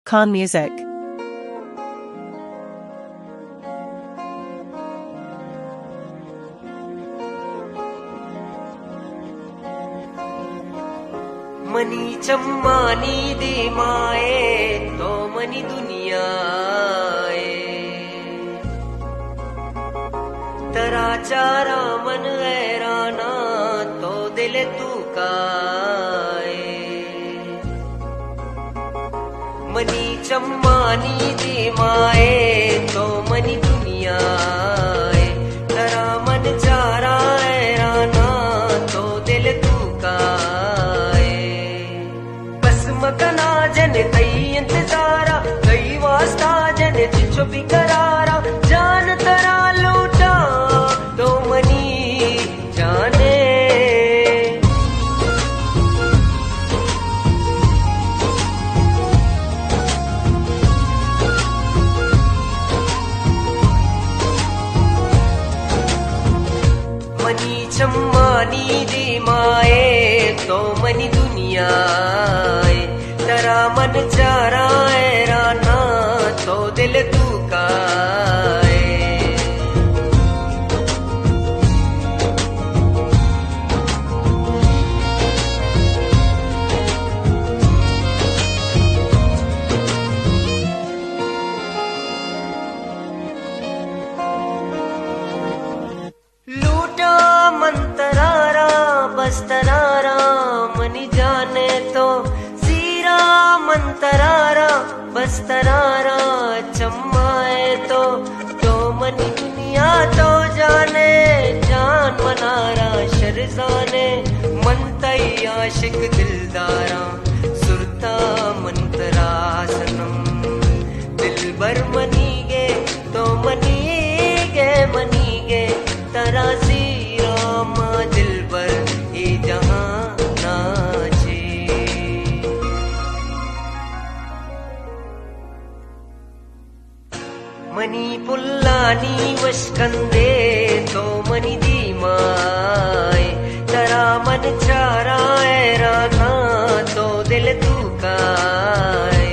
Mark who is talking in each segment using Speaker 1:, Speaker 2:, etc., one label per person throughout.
Speaker 1: Khan Music.
Speaker 2: Money चम्मानी दे माए तो money दुनिया तरा चारा मन हैराना तो दिल तू काए मनी चम्मानी दे माए तो मनी दुनिया तरा मन चारा हैराना तो दिल तू काए मकना जन कई इंतजारा कई वास्ता जन जिछो भी करारा जान तरा लूटा तो मनी जाने मनी चम्मानी दे माए तो मनी दुनिया तरा मन चारा हैराना तो दिल तू काए लूटा मन तरारा बस तरारा मनी जाने तो मन तरारा बस तरारा चम्माए तो मनी दुनिया तो जाने जान मनारा शरजाने मन तई आशिक दिलदारा सुरता मंतरा सनम दिल बर मनी गे तो मनी गे तरा सी रामा दिल बर ए जहां नाचे मनी पुल्लानी वशकंदे तो मनी दीमाए तरा मन चारा हैराना तो दिल तू काए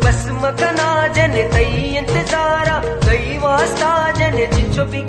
Speaker 2: बस मकना जन कई इंतजारा कई वास्ता जन जिछो भी